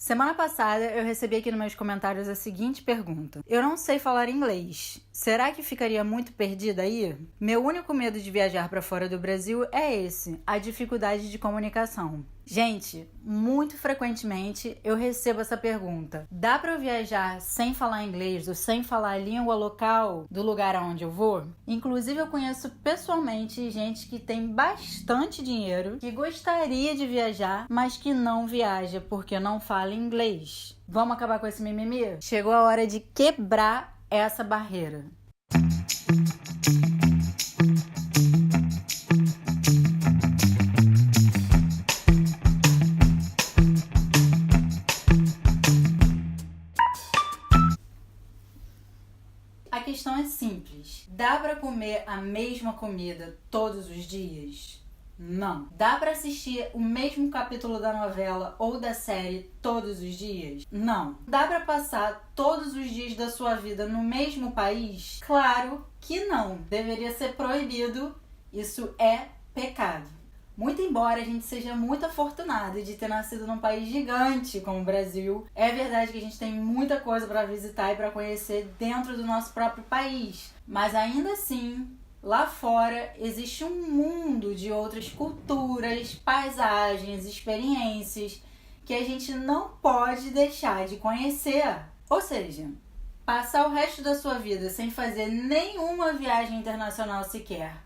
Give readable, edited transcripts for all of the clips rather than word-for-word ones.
Semana passada eu recebi aqui nos meus comentários a seguinte pergunta: eu não sei falar inglês, será que ficaria muito perdida aí? Meu único medo de viajar para fora do Brasil é esse, a dificuldade de comunicação. Gente, muito frequentemente eu recebo essa pergunta: dá para eu viajar sem falar inglês ou sem falar a língua local do lugar aonde eu vou? Inclusive eu conheço pessoalmente gente que tem bastante dinheiro, que gostaria de viajar, mas que não viaja porque não fala inglês. Vamos acabar com esse mimimi? Chegou a hora de quebrar essa barreira. A questão é simples. Dá pra comer a mesma comida todos os dias? Não. Dá pra assistir o mesmo capítulo da novela ou da série todos os dias? Não. Dá pra passar todos os dias da sua vida no mesmo país? Claro que não. Deveria ser proibido. Isso é pecado. Muito embora a gente seja muito afortunado de ter nascido num país gigante como o Brasil, é verdade que a gente tem muita coisa para visitar e para conhecer dentro do nosso próprio país. Mas ainda assim, lá fora existe um mundo de outras culturas, paisagens, experiências que a gente não pode deixar de conhecer. Ou seja, passar o resto da sua vida sem fazer nenhuma viagem internacional sequer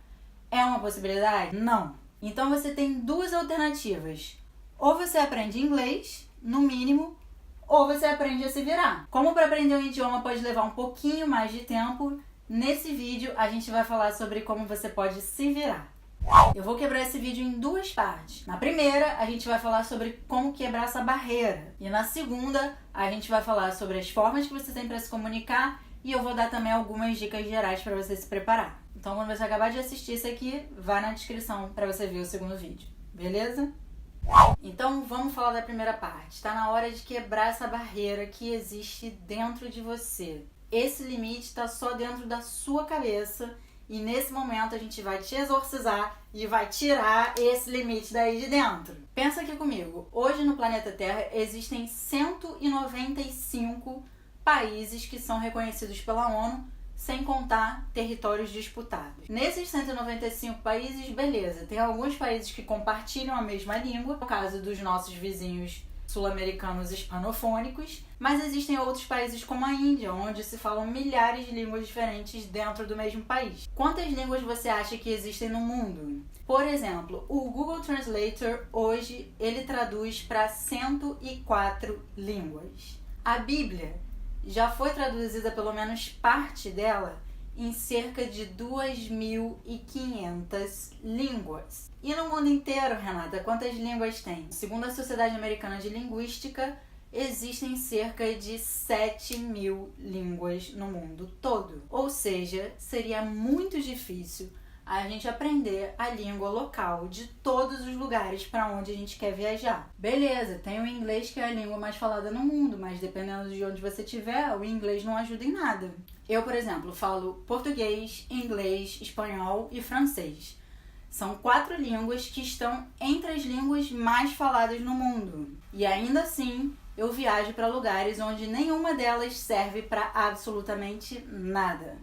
é uma possibilidade? Não. Então você tem duas alternativas. Ou você aprende inglês, no mínimo, ou você aprende a se virar. Como para aprender um idioma pode levar um pouquinho mais de tempo, nesse vídeo a gente vai falar sobre como você pode se virar. Eu vou quebrar esse vídeo em duas partes. Na primeira, a gente vai falar sobre como quebrar essa barreira. E na segunda, a gente vai falar sobre as formas que você tem para se comunicar e eu vou dar também algumas dicas gerais para você se preparar. Então, quando você acabar de assistir isso aqui, vai na descrição para você ver o segundo vídeo, beleza? Então, vamos falar da primeira parte. Está na hora de quebrar essa barreira que existe dentro de você. Esse limite está só dentro da sua cabeça e nesse momento a gente vai te exorcizar e vai tirar esse limite daí de dentro. Pensa aqui comigo. Hoje no planeta Terra existem 195 países que são reconhecidos pela ONU, sem contar territórios disputados. Nesses 195 países, beleza, tem alguns países que compartilham a mesma língua, no caso dos nossos vizinhos sul-americanos hispanofônicos, mas existem outros países como a Índia, onde se falam milhares de línguas diferentes dentro do mesmo país. Quantas línguas você acha que existem no mundo? Por exemplo, o Google Translator hoje ele traduz para 104 línguas. A Bíblia já foi traduzida pelo menos parte dela em cerca de 2.500 línguas. E no mundo inteiro, Renata, quantas línguas tem? Segundo a Sociedade Americana de Linguística, existem cerca de 7.000 línguas no mundo todo. Ou seja, seria muito difícil a gente aprender a língua local de todos os lugares para onde a gente quer viajar. Beleza, tem o inglês que é a língua mais falada no mundo, mas dependendo de onde você estiver, o inglês não ajuda em nada. Eu, por exemplo, falo português, inglês, espanhol e francês. São 4 línguas que estão entre as línguas mais faladas no mundo. E ainda assim, eu viajo para lugares onde nenhuma delas serve para absolutamente nada.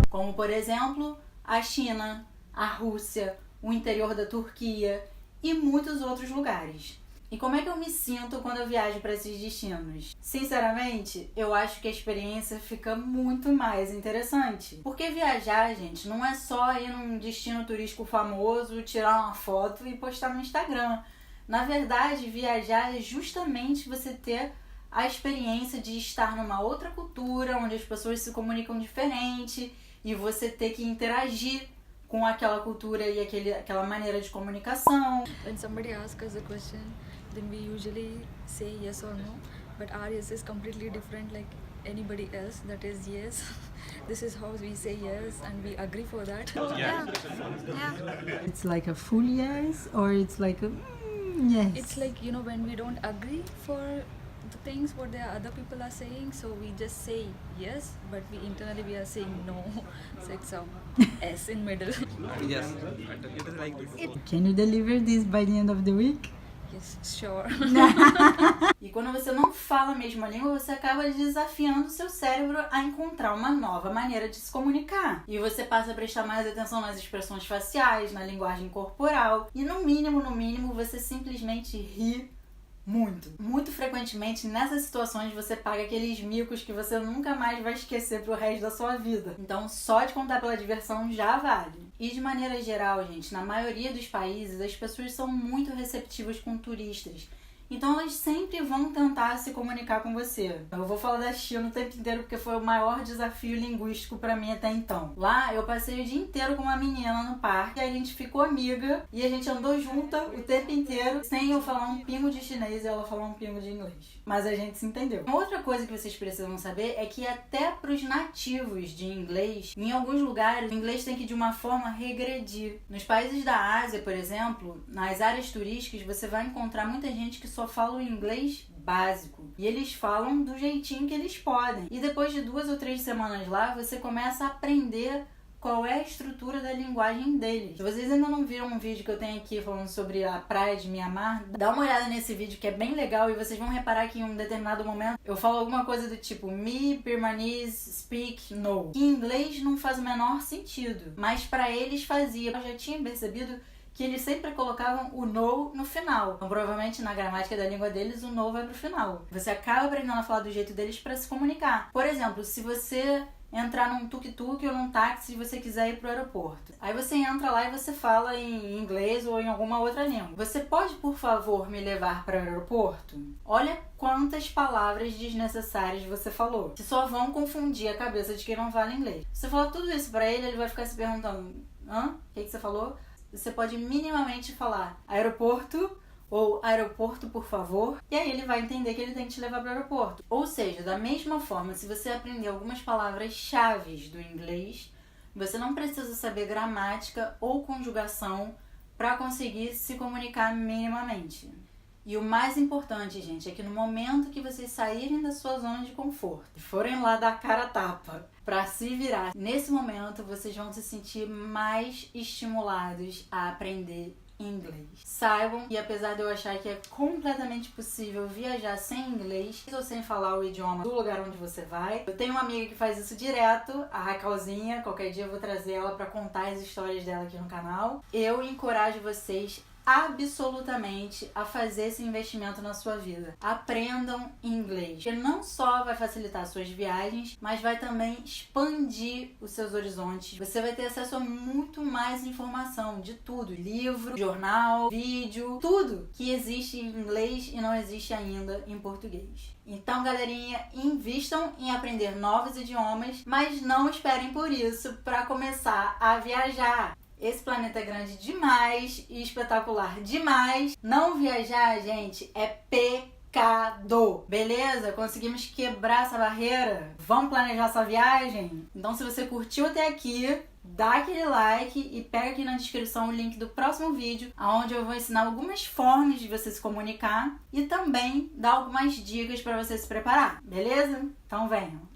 Como, por exemplo, a China, a Rússia, o interior da Turquia e muitos outros lugares. E como é que eu me sinto quando eu viajo para esses destinos? Sinceramente, eu acho que a experiência fica muito mais interessante. Porque viajar, gente, não é só ir num destino turístico famoso, tirar uma foto e postar no Instagram. Na verdade, viajar é justamente você ter a experiência de estar numa outra cultura, onde as pessoas se comunicam diferente, e você ter que interagir com aquela cultura e aquela maneira de comunicação. When somebody asks us a question, then we usually say yes or no, but our yes is completely different like anybody else. That is yes. This is how we say yes and we agree for that. Yeah. It's like a full yes or it's like a yes? It's like, when we don't agree for the things what the other people are saying, so we just say yes, but we internally we are saying no. So it's a S in middle. Yes, it is like this. Can you deliver this by the end of the week? Yes, sure. E quando você não fala a mesma língua, você acaba desafiando o seu cérebro a encontrar uma nova maneira de se comunicar. E você passa a prestar mais atenção nas expressões faciais, na linguagem corporal. E no mínimo, você simplesmente ri muito. Muito frequentemente, nessas situações, você paga aqueles micos que você nunca mais vai esquecer pro resto da sua vida. Então, só de contar pela diversão já vale. E de maneira geral, gente, na maioria dos países, as pessoas são muito receptivas com turistas. Então elas sempre vão tentar se comunicar com você. Eu vou falar da China o tempo inteiro porque foi o maior desafio linguístico pra mim até então. Lá eu passei o dia inteiro com uma menina no parque, a gente ficou amiga e a gente andou junta o tempo inteiro sem eu falar um pingo de chinês e ela falar um pingo de inglês. Mas a gente se entendeu. Outra coisa que vocês precisam saber é que até pros nativos de inglês, em alguns lugares o inglês tem que de uma forma regredir. Nos países da Ásia, por exemplo, nas áreas turísticas você vai encontrar muita gente que só fala o inglês básico. E eles falam do jeitinho que eles podem. E depois de 2 ou 3 semanas lá, você começa a aprender qual é a estrutura da linguagem deles. Se vocês ainda não viram um vídeo que eu tenho aqui falando sobre a praia de Mianmar, dá uma olhada nesse vídeo que é bem legal e vocês vão reparar que em um determinado momento eu falo alguma coisa do tipo me, Birmanese, speak, no. Que em inglês não faz o menor sentido, mas pra eles fazia. Eu já tinha percebido que eles sempre colocavam o no no final. Então, provavelmente, na gramática da língua deles, o no vai pro final. Você acaba aprendendo a falar do jeito deles para se comunicar. Por exemplo, se você entrar num tuk-tuk ou num táxi e você quiser ir pro aeroporto. Aí você entra lá e você fala em inglês ou em alguma outra língua. Você pode, por favor, me levar para o aeroporto? Olha quantas palavras desnecessárias você falou, que só vão confundir a cabeça de quem não fala inglês. Você falou tudo isso para ele vai ficar se perguntando, o que você falou? Você pode minimamente falar aeroporto ou aeroporto, por favor, e aí ele vai entender que ele tem que te levar para o aeroporto. Ou seja, da mesma forma, se você aprender algumas palavras-chave do inglês, você não precisa saber gramática ou conjugação para conseguir se comunicar minimamente. E o mais importante, gente, é que no momento que vocês saírem da sua zona de conforto e forem lá dar cara a tapa para se virar, nesse momento vocês vão se sentir mais estimulados a aprender inglês. Saibam que apesar de eu achar que é completamente possível viajar sem inglês ou sem falar o idioma do lugar onde você vai, eu tenho uma amiga que faz isso direto, a Raquelzinha, qualquer dia eu vou trazer ela para contar as histórias dela aqui no canal. Eu encorajo vocês absolutamente a fazer esse investimento na sua vida. Aprendam inglês, que não só vai facilitar suas viagens, mas vai também expandir os seus horizontes. Você vai ter acesso a muito mais informação de tudo, livro, jornal, vídeo, tudo que existe em inglês e não existe ainda em português. Então, galerinha, invistam em aprender novos idiomas, mas não esperem por isso para começar a viajar. Esse planeta é grande demais e espetacular demais. Não viajar, gente, é pecado. Beleza? Conseguimos quebrar essa barreira? Vamos planejar essa viagem? Então, se você curtiu até aqui, dá aquele like e pega aqui na descrição o link do próximo vídeo, onde eu vou ensinar algumas formas de você se comunicar e também dar algumas dicas para você se preparar. Beleza? Então venham!